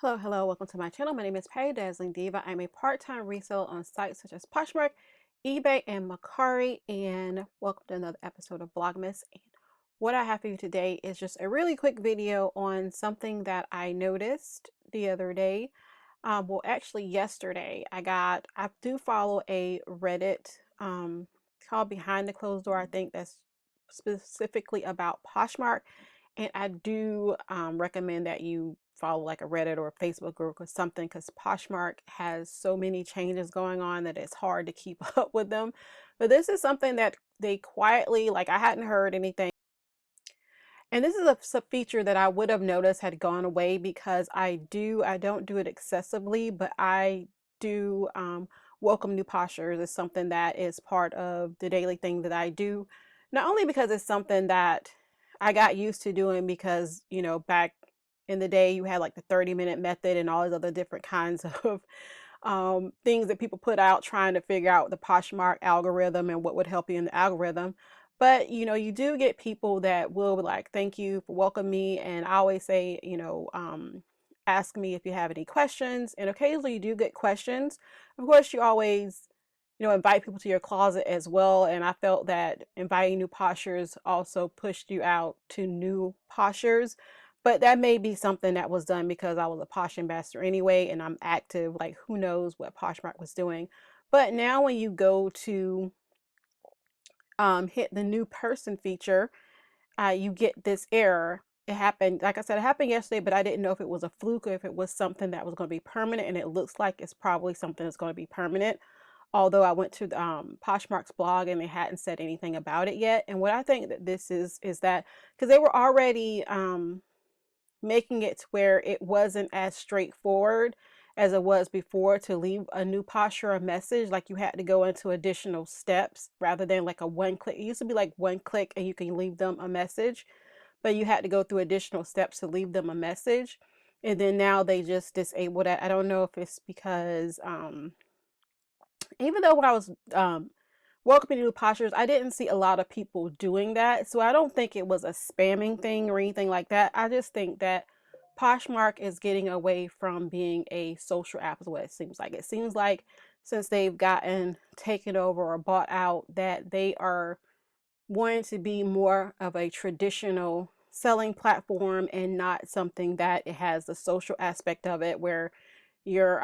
Hello, welcome to my channel. My name is Patty Dazzling Diva. I'm a part-time reseller on sites such as Poshmark, eBay, and Mercari, and welcome to another episode of Vlogmas. And what I have for you today is just a really quick video on something that I noticed the other day. Well, actually yesterday. I do follow a Reddit called Behind the Closed Door, I think, that's specifically about Poshmark. And I do recommend that you follow like a Reddit or a Facebook group or something, because Poshmark has so many changes going on that it's hard to keep up with them. But this is something that they quietly, like, I hadn't heard anything. And this is a feature that I would have noticed had gone away, because I don't do it excessively, but I do welcome new postures. It's something that is part of the daily thing that I do. Not only because it's something that I got used to doing, because, you know, back in the day you had like the 30-minute method and all these other different kinds of things that people put out trying to figure out the Poshmark algorithm and what would help you in the algorithm. But, you know, you do get people that will be like, thank you for welcoming me. And I always say, ask me if you have any questions. And occasionally you do get questions. Of course, you always, invite people to your closet as well. And I felt that inviting new postures also pushed you out to new postures. But that may be something that was done because I was a Posh ambassador anyway, and I'm active. Like, who knows what Poshmark was doing. But now when you go to hit the new person feature, you get this error. It happened, like I said, it happened yesterday, but I didn't know if it was a fluke or if it was something that was going to be permanent, and it looks like it's probably something that's going to be permanent. Although I went to the, Poshmark's blog and they hadn't said anything about it yet. And what I think that this is that because they were already making it to where it wasn't as straightforward as it was before to leave a new posture or message. Like, you had to go into additional steps rather than like a one click. It used to be like one click and you can leave them a message, but you had to go through additional steps to leave them a message. And then now they just disable that. I don't know if it's because even though when I was welcoming new postures, I didn't see a lot of people doing that. So I don't think it was a spamming thing or anything like that. I just think that Poshmark is getting away from being a social app, is what it seems like. It seems like since they've gotten taken over or bought out, that they are wanting to be more of a traditional selling platform and not something that it has the social aspect of it, where you're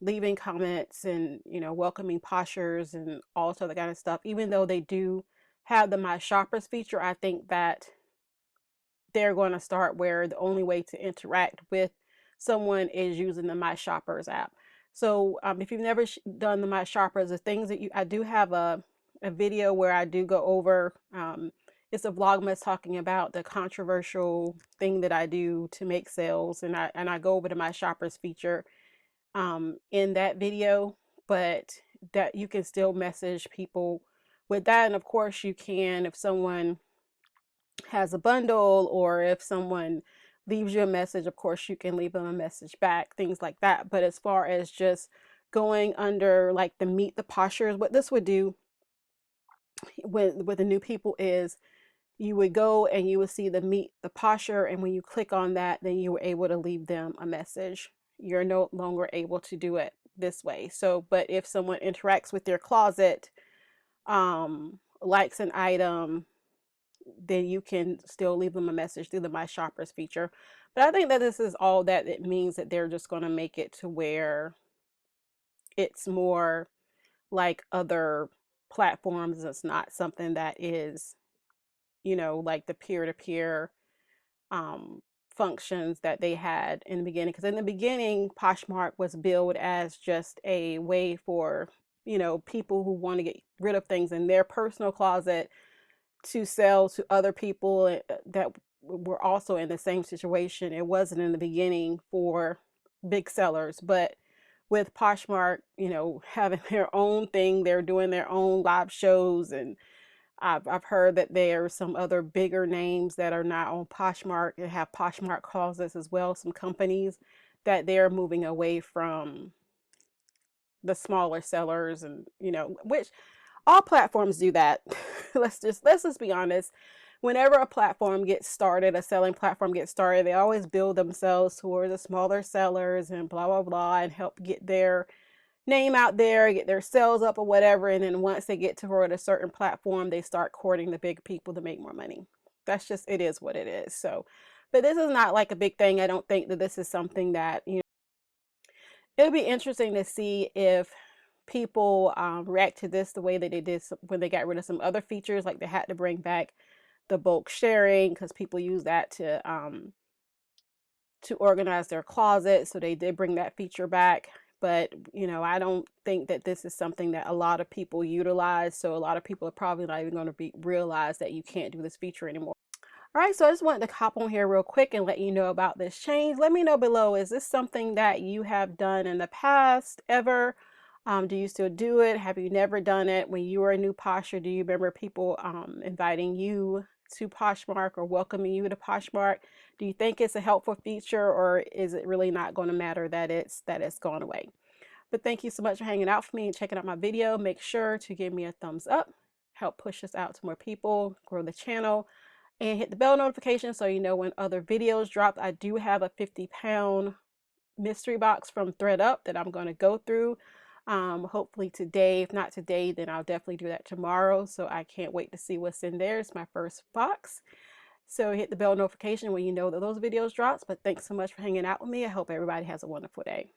leaving comments and, welcoming postures and all this other kind of stuff. Even though they do have the My Shoppers feature, I think that they're going to start where the only way to interact with someone is using the My Shoppers app. So if you've never done the My Shoppers, the things that I do have a video where I do go over, it's a Vlogmas talking about the controversial thing that I do to make sales, and I go over to My Shoppers feature in that video. But that you can still message people with that. And of course you can, if someone has a bundle or if someone leaves you a message, of course you can leave them a message back, things like that. But as far as just going under like the meet the postures, what this would do with the new people is you would go and you would see the meet the posture, and when you click on that, then you were able to leave them a message. You're no longer able to do it this way. So, but if someone interacts with your closet, likes an item, then you can still leave them a message through the My Shoppers feature. But I think that this is all that it means, that they're just going to make it to where it's more like other platforms. It's not something that is, like the peer-to-peer functions that they had in the beginning. Because in the beginning, Poshmark was billed as just a way for, people who want to get rid of things in their personal closet to sell to other people that were also in the same situation. It wasn't in the beginning for big sellers, but with Poshmark, having their own thing, they're doing their own live shows, and I've heard that there are some other bigger names that are not on Poshmark and have Poshmark closets as well. Some companies that they're moving away from the smaller sellers, and which all platforms do that. Let's just be honest. whenever a platform gets started, a selling platform gets started, they always build themselves towards the smaller sellers and blah, blah, blah, and help get their name out there, get their sales up or whatever. And then once they get toward a certain platform, they start courting the big people to make more money. That's just, it is what it is. So, but this is not like a big thing. I don't think that this is something that, you know, it'll be interesting to see if people react to this the way that they did when they got rid of some other features, like they had to bring back the bulk sharing because people use that to organize their closet. So they did bring that feature back. But, you know, I don't think that this is something that a lot of people utilize. So a lot of people are probably not even going to realize that you can't do this feature anymore. All right, so I just wanted to hop on here real quick and let you know about this change. Let me know below, is this something that you have done in the past ever? Do you still do it? Have you never done it? When you were a new Posher, do you remember people inviting you to Poshmark or welcoming you to Poshmark? Do you think it's a helpful feature, or is it really not going to matter that it's gone away? But thank you so much for hanging out for me and checking out my video. Make sure to give me a thumbs up, help push this out to more people, grow the channel, and hit the bell notification so you know when other videos drop. I do have a 50-pound mystery box from ThredUp that I'm going to go through. Hopefully today. If not today, then I'll definitely do that tomorrow. So I can't wait to see what's in there. It's my first box. So hit the bell notification when you know that those videos drops. But thanks so much for hanging out with me. I hope everybody has a wonderful day.